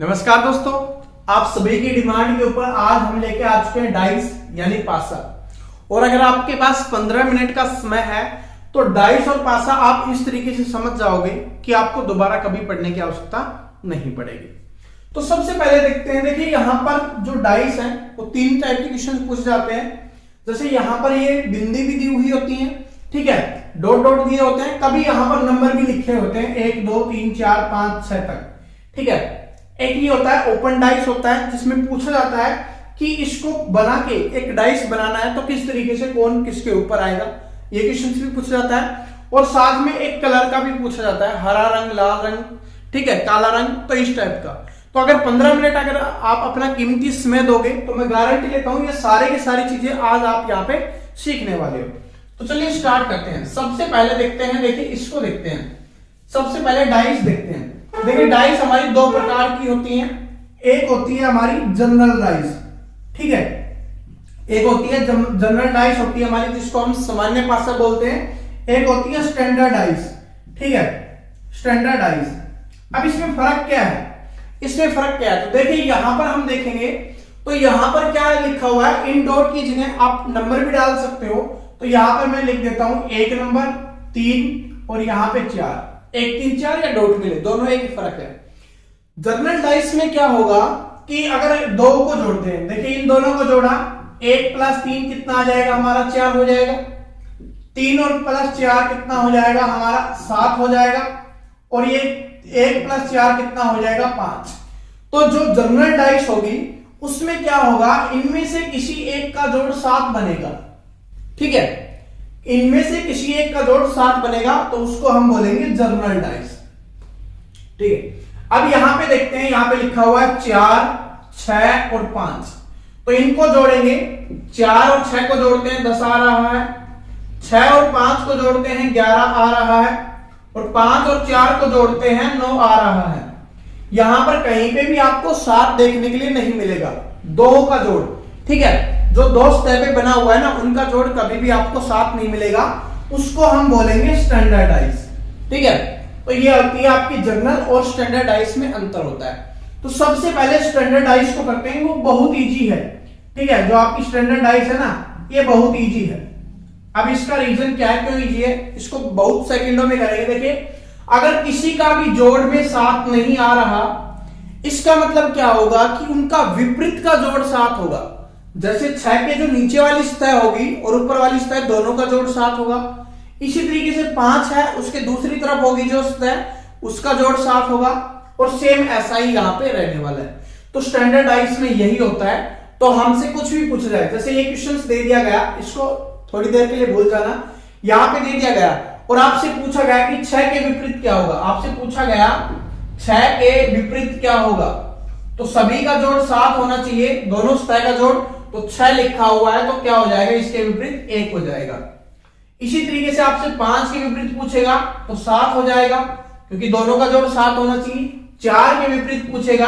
नमस्कार दोस्तों, आप सभी की डिमांड के ऊपर आज हम लेके आ चुके हैं डाइस यानी पासा। और अगर आपके पास 15 मिनट का समय है तो डाइस और पासा आप इस तरीके से समझ जाओगे कि आपको दोबारा कभी पढ़ने की आवश्यकता नहीं पड़ेगी। तो सबसे पहले देखते हैं, देखिए यहाँ पर जो डाइस है वो तीन टाइप के क्वेश्चन पूछे जाते हैं। जैसे यहाँ पर ये बिंदी भी दी हुई होती है, ठीक है, डॉट डॉट दिए होते हैं, कभी यहाँ पर नंबर भी लिखे होते हैं 1 2 3 4 5 6 तक, ठीक है। एक ये होता है ओपन डाइस होता है जिसमें पूछा जाता है कि इसको बना के एक डाइस बनाना है तो किस तरीके से कौन किसके ऊपर आएगा, ये क्वेश्चन भी पूछा जाता है। और साथ में एक कलर का भी पूछा जाता है, हरा रंग, लाल रंग, ठीक है, काला रंग, तो इस टाइप का। तो अगर 15 मिनट अगर आप अपना कीमती समय दोगे तो मैं गारंटी लेता हूं ये सारे की सारी चीजें आज आप यहाँ पे सीखने वाले हो। तो चलिए स्टार्ट करते हैं। सबसे पहले देखते हैं, देखिए इसको देखते हैं। सबसे पहले डाइस देखते हैं। देखिए डाइस हमारी दो प्रकार की होती हैं। एक होती है हमारी जनरल डाइस, ठीक है, एक होती है जनरल डाइस होती है हमारी जिसको हम सामान्य पासा बोलते हैं। एक होती है स्टैंडर्ड डाइस, ठीक है, स्टैंडर्ड डाइस। अब इसमें फर्क क्या है, इसमें फर्क क्या है? तो देखिए यहां पर हम देखेंगे तो यहां पर क्या लिखा हुआ है, इन डॉट की जगह आप नंबर भी डाल सकते हो। तो यहां पर मैं लिख देता हूं 1 नंबर 3 और यहां पे 4, 1 3 4 या डॉट मिले, दोनों एक फर्क है। जनरल डाइस में क्या होगा कि अगर दो को जोड़ते हैं, देखिए इन दोनों को जोड़ा, 1 + 3 कितना आ जाएगा हमारा, 4 हो जाएगा। 3 और +4 कितना हो जाएगा हमारा, 7 हो जाएगा। और ये 1 + 4 कितना हो जाएगा, 5। तो जो जनरल डाइस होगी उसमें क्या होगा, इनमें से किसी एक का जोड़ 7 बनेगा, ठीक है, इनमें से किसी एक का जोड़ 7 बनेगा तो उसको हम बोलेंगे जनरल डाइस, ठीक है। अब यहां पे देखते हैं, यहां पे लिखा हुआ है 4 6 और 5, तो इनको जोड़ेंगे। 4 और 6 को जोड़ते हैं 10 आ रहा है, 6 और 5 को जोड़ते हैं 11 आ रहा है, और 5 और 4 को जोड़ते हैं 9 आ रहा है। यहां पर कहीं पे भी आपको 7 देखने के लिए नहीं मिलेगा, 2 का जोड़, ठीक है, जो 2 स्टेप पे बना हुआ है ना उनका जोड़ कभी भी आपको 7 नहीं मिलेगा, उसको हम बोलेंगे स्टैंडर्ड डाइस, ठीक है। तो ये होती है आपकी जनरल और स्टैंडर्ड डाइस में अंतर होता है। तो सबसे पहले स्टैंडर्ड डाइस को करते हैं, वो बहुत इजी है, ठीक है, जो आपकी स्टैंडर्ड डाइस है ना ये बहुत इजी है। अब इसका रीजन क्या है, क्यों इजी है, इसको बहुत सेकंडों में करेंगे। देखिए अगर किसी का भी जोड़ में 7 नहीं आ रहा, इसका मतलब क्या होगा कि उनका विपरीत का जोड़ 7 होगा। जैसे 6 के जो नीचे वाली सतह होगी और ऊपर वाली सतह, दोनों का जोड़ 7 होगा। इसी तरीके से 5 है, उसके दूसरी तरफ होगी जो सतह, उसका जोड़ 7 होगा। और सेम ऐसा ही यहां पे रहने वाला है। तो स्टैंडर्ड डाइस में यही होता है। तो हमसे कुछ भी पूछा जाए, जैसे ये क्वेश्चन दे दिया गया, इसको थोड़ी देर के लिए भूल जाना, यहां पे दे दिया गया और आपसे पूछा गया कि 6 के विपरीत क्या होगा, आपसे पूछा गया 6 के विपरीत क्या होगा, तो सभी का जोड़ 7 होना चाहिए, दोनों सतह का जोड़। तो 6 लिखा हुआ है तो क्या हो जाएगा, इसके विपरीत 1 हो जाएगा। इसी तरीके से आपसे 5 के विपरीत पूछेगा तो 7 हो जाएगा, क्योंकि दोनों का जोड़ 7 होना चाहिए। 4 के विपरीत पूछेगा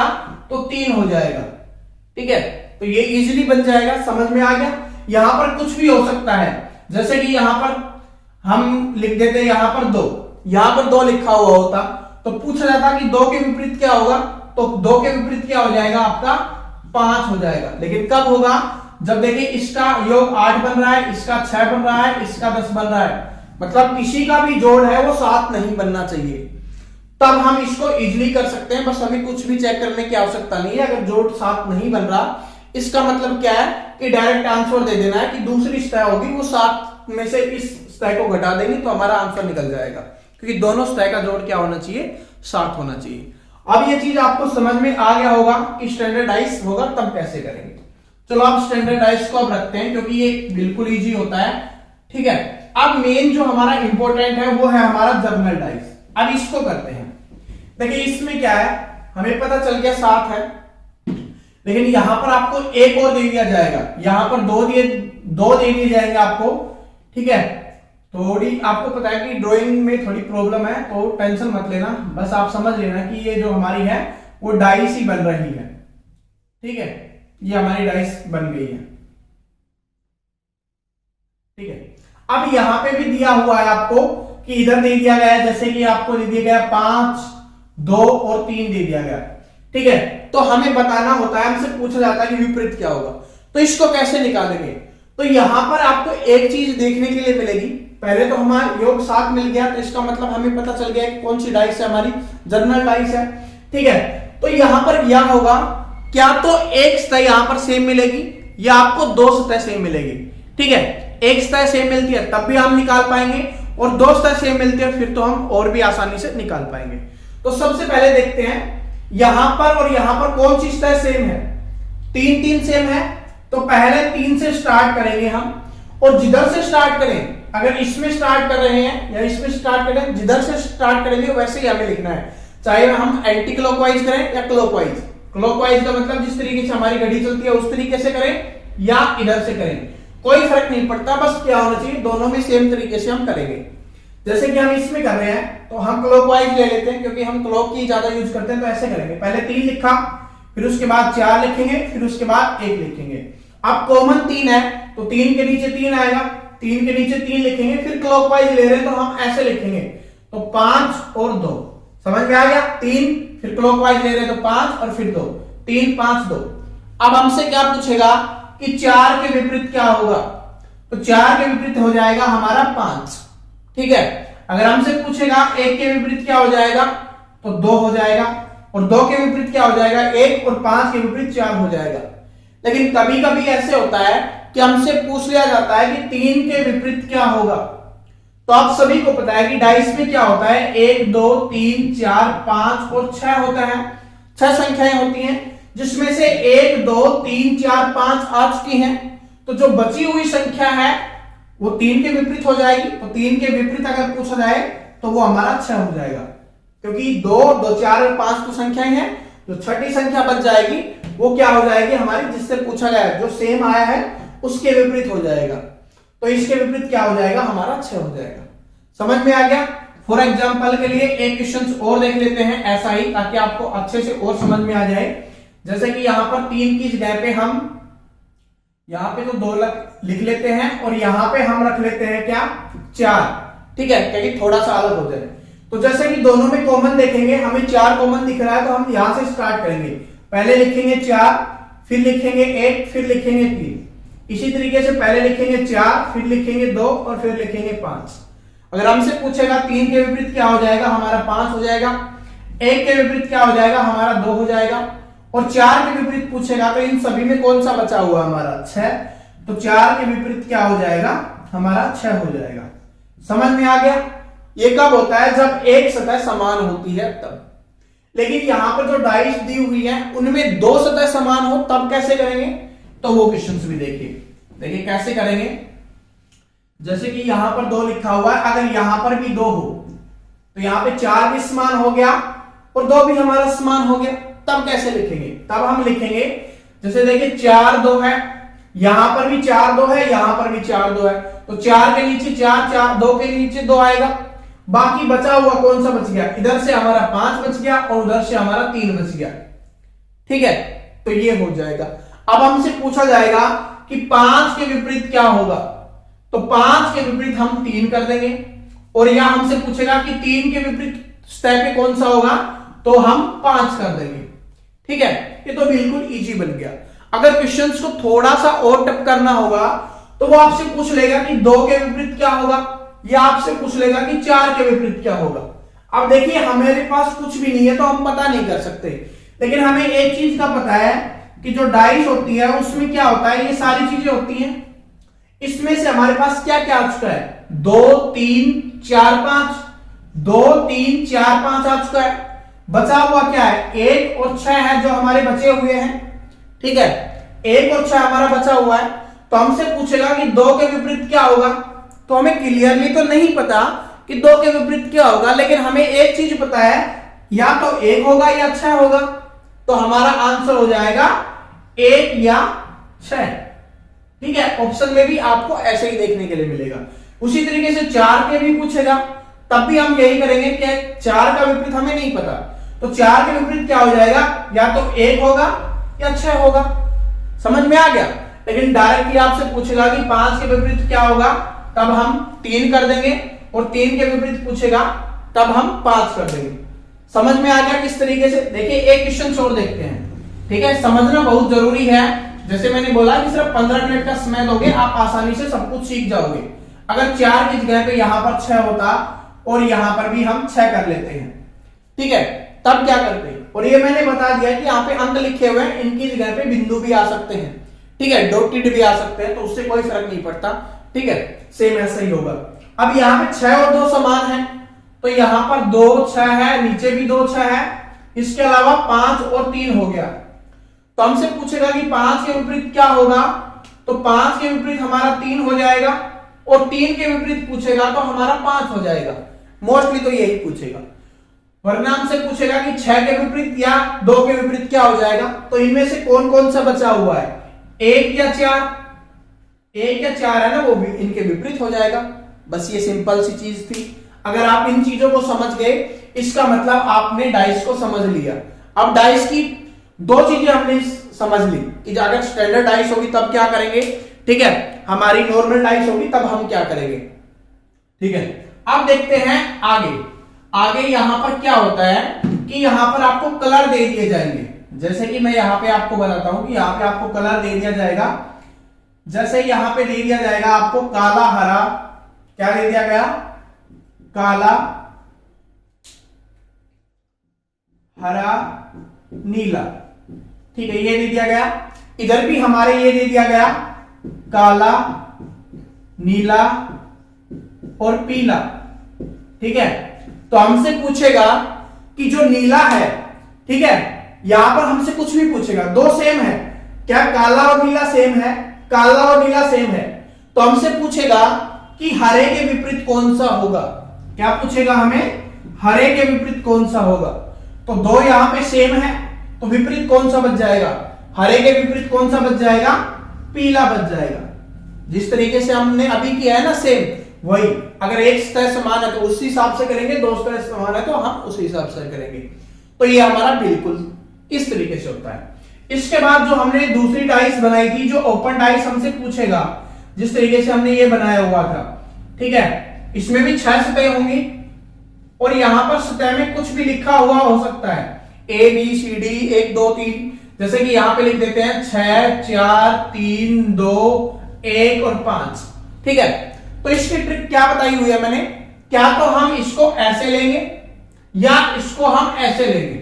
तो 3 हो जाएगा, ठीक है। तो ये इजीली बन जाएगा, समझ में आ गया। यहां पर कुछ भी हो सकता है, जैसे कि यहां पर हम लिख देते हैं यहां पर 2, यहां पर 2 लिखा हुआ होता तो पूछा जाता कि 2 के विपरीत क्या होगा, तो 2 के विपरीत क्या हो जाएगा आपका, 5 हो जाएगा। लेकिन कब होगा, जब देखिए इसका योग 8 बन रहा है, इसका 6 बन रहा है, इसका 10 बन रहा है, मतलब किसी का भी जोड़ है वो 7 नहीं बनना चाहिए, तब हम इसको इजीली कर सकते हैं। बस हमें कुछ भी चेक करने की आवश्यकता नहीं है। अगर जोड़ 7 नहीं बन रहा, इसका मतलब क्या है कि डायरेक्ट आंसर दे देना है कि दूसरी सतह होगी वो 7 में से इस सतह को घटा देंगे तो हमारा आंसर निकल जाएगा, क्योंकि दोनों सतह का जोड़ क्या होना चाहिए, 7 होना चाहिए। अब ये चीज आपको समझ में आ गया होगा कि स्टैंडर्ड डाइस होगा तब कैसे करेंगे। चलो आप स्टैंडर्ड डाइस को अब रखते हैं, क्योंकि ये बिल्कुल इजी होता है, ठीक है। अब मेन जो हमारा इंपॉर्टेंट है वो है हमारा जनरल डाइस। अब इसको करते हैं। देखिए इसमें क्या है, हमें पता चल गया 7 है, लेकिन यहां पर आपको एक और दे दिया जाएगा, यहां पर 2 दे दिए जाएंगे आपको, ठीक है। थोड़ी आपको पता है कि ड्राइंग में थोड़ी प्रॉब्लम है, तो टेंशन मत लेना, बस आप समझ लेना कि ये जो हमारी है वो डाइस ही बन रही है, ठीक है, ये हमारी डाइस बन गई है, ठीक है। अब यहां पे भी दिया हुआ है आपको कि इधर दे दिया गया है, जैसे कि आपको दे दिया गया 5 2 और 3 दे दिया गया। ठीक है, तो हमें बताना होता है, हमसे पूछा जाता है कि विपरीत क्या होगा, तो इसको कैसे निकालेंगे। तो यहां पर आपको एक चीज देखने के लिए मिलेगी, पहले तो हमारा योग 7 मिल गया, तो इसका मतलब हमें पता चल गया कि कौन सी डाइस है, हमारी जनरल डाइस है। ठीक है, तो यहां पर यह होगा, क्या तो एक सतह यहां पर सेम मिलेगी या आपको दो सतह सेम मिलेगी। ठीक है, एक सतह सेम मिलती है तब भी हम निकाल पाएंगे, और दो सतह सेम मिलती है फिर तो हम और भी आसानी से निकाल पाएंगे। तो सबसे पहले देखते हैं यहां पर और यहां पर कौन सी सतह सेम है, 3 3 सेम है, तो पहले 3 से स्टार्ट करेंगे हम, और जिधर से स्टार्ट करें, अगर इसमें स्टार्ट कर रहे हैं या इसमें स्टार्ट करें, जिधर से स्टार्ट करेंगे वैसे ही हमें लिखना है, चाहे हम एंटी क्लॉकवाइज करें या क्लॉकवाइज। क्लॉकवाइज का मतलब जिस तरीके से हमारी घड़ी चलती है उस तरीके से करें या इधर से करें, कोई फर्क नहीं पड़ता, बस क्या होना चाहिए, दोनों में सेम तरीके से हम करेंगे। जैसे कि हम इसमें कर रहे हैं तो हम क्लॉकवाइज ले लेते हैं, क्योंकि हम क्लॉक की ज्यादा यूज करते हैं, तो ऐसे करेंगे, पहले 3 लिखा, फिर उसके बाद 4 लिखेंगे, फिर उसके बाद 1 लिखेंगे। अब कॉमन 3 है तो 3 के नीचे 3 आएगा, 3 के नीचे 3 लिखेंगे, फिर क्लॉकवाइज ले रहे हैं तो हम ऐसे लिखेंगे, तो 5 और 2, समझ में आ गया, 3 फिर क्लॉकवाइज ले रहे हैं तो 5 और फिर 2, 3 5 2। अब हमसे क्या पूछेगा कि 4 के विपरीत क्या होगा, तो 4 के विपरीत हो जाएगा हमारा 5। ठीक है, अगर हमसे पूछेगा 1 के विपरीत क्या हो जाएगा, तो 2 हो जाएगा, और 2 के विपरीत क्या हो जाएगा 1, और 5 के विपरीत 4 हो जाएगा। लेकिन कभी कभी ऐसे होता है कि हमसे पूछ लिया जाता है कि 3 के विपरीत क्या होगा, तो आप सभी को पता है कि डाइस में क्या होता है, 1 2 3 4 5 और 6 होता है, 6 संख्याएं होती हैं, जिसमें से 1 2 3 4 5 आ चुकी हैं, तो जो बची हुई संख्या है वो 3 के विपरीत हो जाएगी। तो 3 के विपरीत अगर पूछा जाए तो वो हमारा 6 हो जाएगा, क्योंकि 2 2 4 और 5 तो संख्याएं हैं, जो छठी संख्या बच जाएगी वो क्या हो जाएगी हमारी, जिससे पूछा गया है, जो सेम आया है उसके विपरीत हो जाएगा, तो इसके विपरीत क्या हो जाएगा हमारा 6 हो जाएगा। समझ में आ गया। फॉर एग्जांपल के लिए एक क्वेश्चन और देख लेते हैं ऐसा ही, ताकि आपको अच्छे से और समझ में आ जाए। जैसे कि यहां पर 3 की जगह पे हम यहां पे तो 2 लिख लेते हैं, और यहां पे हम रख लेते हैं क्या 4। ठीक है, क्योंकि थोड़ा सा अलग हो जाए। तो जैसे कि दोनों में कॉमन देखेंगे, हमें 4 कॉमन दिख रहा है, तो हम यहां से स्टार्ट करेंगे, पहले लिखेंगे 4, फिर लिखेंगे 1, फिर लिखेंगे 3। इसी तरीके से पहले लिखेंगे 4, फिर लिखेंगे 2 और फिर लिखेंगे 5। अगर हमसे पूछेगा 3 के विपरीत क्या हो जाएगा, हमारा 5 हो जाएगा, 1 के विपरीत क्या हो जाएगा, हमारा 2 हो जाएगा, और 4 के विपरीत पूछेगा तो इन सभी में कौन सा बचा हुआ हमारा 6, तो 4 के विपरीत क्या हो जाएगा हमारा 6 हो जाएगा। समझ में आ गया। ये कब होता है, जब एक सतह समान होती है तब। लेकिन यहां पर जो डाइस दी हुई है उनमें 2 सतह समान हो तब कैसे करेंगे, तो वो क्वेश्चंस भी देखिए कैसे करेंगे। जैसे कि यहां पर 2 लिखा हुआ है, अगर यहां पर भी 2 हो तो यहां पे 4 भी समान हो गया और 2 भी हमारा समान हो गया, तब कैसे लिखेंगे, तब हम लिखेंगे, जैसे देखिए 4 2 है, यहां पर भी 4 2 है, यहां पर भी 4 2 है, तो 4 के नीचे 4 4 2 के नीचे 2 आएगा, बाकी बचा हुआ कौन सा बच गया, इधर से हमारा 5 बच गया और उधर से हमारा 3 बच गया। ठीक है, तो ये हो जाएगा। अब हमसे पूछा जाएगा कि 5 के विपरीत क्या होगा, तो 5 के विपरीत हम 3 कर देंगे, और यहां हमसे पूछेगा कि 3 के विपरीत स्टेप पे कौन सा होगा, तो हम 5 कर देंगे। ठीक है, ये तो बिल्कुल इजी बन गया। अगर क्वेश्चंस को थोड़ा सा और टफ करना होगा तो वो आपसे पूछ लेगा कि 2 के विपरीत क्या होगा, या आपसे पूछ लेगा कि 4 के विपरीत क्या होगा। अब देखिए हमारे पास कुछ भी नहीं है तो हम पता नहीं कर सकते, लेकिन हमें एक चीज का पता है कि जो डाइस होती है उसमें क्या होता है, ये सारी चीजें होती हैं, इसमें से हमारे पास क्या क्या आ चुका है, 2 3 4 5, 2 3 4 5 आ चुका है, बचा हुआ क्या है 1 और 6 है जो हमारे बचे हुए हैं। ठीक है, 1 और 6 हमारा बचा हुआ है, तो हमसे पूछेगा कि 2 के विपरीत क्या होगा, तो हमें क्लियरली तो नहीं पता कि 2 के विपरीत क्या होगा, लेकिन हमें एक चीज पता है, या तो 1 होगा या 6 होगा, तो हमारा आंसर हो जाएगा 1 या 6। ठीक है, ऑप्शन में भी आपको ऐसे ही देखने के लिए मिलेगा। उसी तरीके से 4 के भी पूछेगा, तब भी हम यही करेंगे कि 4 का विपरीत हमें नहीं पता, तो 4 के विपरीत क्या हो जाएगा, या तो 1 होगा या 6 होगा। समझ में आ गया। लेकिन डायरेक्टली आपसे पूछेगा कि 5 के विपरीत क्या होगा, तब हम 3 कर देंगे, और 3 के विपरीत पूछेगा तब हम 5 कर देंगे। समझ में आ गया किस तरीके से? देखिए एक क्वेश्चन छोड़ देखते हैं, ठीक है, समझना बहुत जरूरी है। जैसे मैंने बोला कि सिर्फ 15 मिनट का समय दोगे आप आसानी से सब कुछ सीख जाओगे। अगर 4 की जगह पे यहां पर 6 होता और यहां पर भी हम 6 कर लेते हैं, ठीक है, तब क्या करते हैं? और ये मैंने बता दिया कि यहाँ पे अंक लिखे हुए हैं, इनकी जगह पे बिंदु भी आ सकते हैं, ठीक है, डॉटेड भी आ सकते हैं, तो उससे कोई फर्क नहीं पड़ता, ठीक है, सेम ऐसा ही होगा। अब यहाँ पे 6 और 2 समान है, तो यहां पर 2 6 है, नीचे भी 2 6 है, इसके अलावा 5 और 3 हो गया। तो हमसे पूछेगा कि 5 के विपरीत क्या होगा, तो 5 के विपरीत हमारा 3 हो जाएगा, और 3 के विपरीत पूछेगा तो हमारा 5 हो जाएगा। मोस्टली तो यही पूछेगा, वरना हमसे पूछेगा कि 6 के विपरीत या 2 के विपरीत क्या हो जाएगा, तो इनमें से कौन कौन सा बचा हुआ है, 1 या 4? 1 या 4 है ना, वो भी इनके विपरीत हो जाएगा। बस ये सिंपल सी चीज थी। अगर आप इन चीजों को समझ गए, इसका मतलब आपने डाइस को समझ लिया। अब डाइस की 2 चीजें हमने समझ ली कि अगर स्टैंडर्ड डाइस होगी तब क्या करेंगे, ठीक है, हमारी नॉर्मल डाइस होगी तब हम क्या करेंगे, ठीक है। अब देखते हैं आगे यहां पर क्या होता है कि यहां पर आपको कलर दे दिए जाएंगे। जैसे कि मैं यहां पे आपको बताता हूं कि यहां पे आपको कलर दे दिया जाएगा। जैसे यहां पे दे दिया जाएगा आपको काला, हरा, क्या दे दिया गया, काला, हरा, नीला, ठीक है, ये दे दिया गया। इधर भी हमारे ये दे दिया गया काला, नीला और पीला, ठीक है। तो हमसे पूछेगा कि जो नीला है, ठीक है, यहां पर हमसे कुछ भी पूछेगा, 2 सेम है क्या, काला और नीला सेम है, काला और नीला सेम है, तो हमसे पूछेगा कि हरे के विपरीत कौन सा होगा। क्या पूछेगा हमें, हरे के विपरीत कौन सा होगा। तो 2 यहां पे सेम है, तो विपरीत कौन सा बच जाएगा, हरे के विपरीत कौन सा बच जाएगा, पीला बच जाएगा। जिस तरीके से हमने अभी किया है ना सेम वही। अगर एक स्तर समान है तो उस हिसाब से करेंगे, 2 स्तर समान है तो हम उस हिसाब से करेंगे। तो ये हमारा बिल्कुल इस तरीके से होता है। इसके बाद जो हमने दूसरी डाइस बनाई थी, जो ओपन डाइस हमसे पूछेगा, जिस तरीके से हमने ये बनाया हुआ था, ठीक है, इसमें भी 6 सतह होंगी और यहां पर सतह में कुछ भी लिखा हुआ हो सकता है, A B C D 1 2 3, जैसे कि यहां पे लिख देते हैं 6 4 3 2 1 और 5, ठीक है। तो इसकी ट्रिक क्या बताई हुई है मैंने, क्या तो हम इसको ऐसे लेंगे या इसको हम ऐसे लेंगे।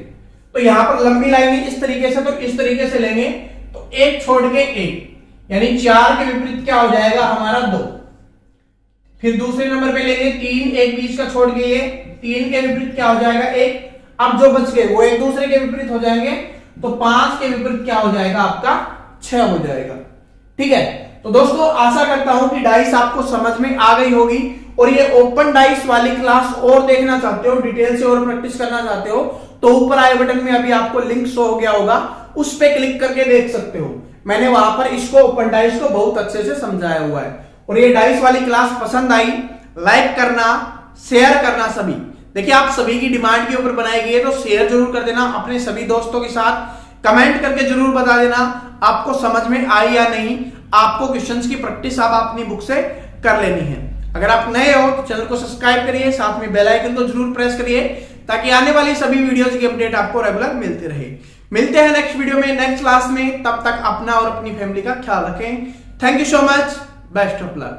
तो यहां पर लंबी लाइन इस तरीके से, तो इस तरीके से लेंगे, तो 1 छोड़ के 1, यानी 4 के विपरीत क्या हो जाएगा हमारा 2। फिर दूसरे नंबर पे लेंगे 3, 1 बीच का छोड़ के ये 3 के विपरीत क्या हो जाएगा 1। अब जो बच गए वो एक दूसरे के विपरीत हो जाएंगे, तो 5 के विपरीत क्या हो जाएगा आपका 6 हो जाएगा, ठीक है। तो दोस्तों आशा करता हूं कि डाइस आपको समझ में आ गई होगी, और ये ओपन डाइस वाली क्लास और देखना चाहते हो, डिटेल से और प्रैक्टिस करना चाहते हो, तो ऊपर आए बटन में अभी आपको लिंक शो हो गया होगा, उस पे क्लिक करके देख सकते हो। मैंने वहां पर इसको ओपन डाइस को बहुत अच्छे से समझाया हुआ है। और ये डाइस वाली क्लास पसंद आई, लाइक करना, शेयर करना सभी। देखिए आप सभी की डिमांड के ऊपर बनाई गई है, तो शेयर जरूर कर देना अपने सभी दोस्तों के साथ, कमेंट करके जरूर बता देना आपको समझ में आई या नहीं। आपको क्वेश्चंस की प्रैक्टिस आप अपनी बुक से कर लेनी है। अगर आप नए हो तो चैनल को सब्सक्राइब करिए, साथ में बेल आइकन को जरूर प्रेस करिए, ताकि आने वाली सभी वीडियोस की अपडेट आपको रेगुलर मिलती रहे। मिलते हैं नेक्स्ट वीडियो में, नेक्स्ट क्लास में। तब तक अपना और अपनी फैमिली का ख्याल रखें। Thank you so much, best of luck.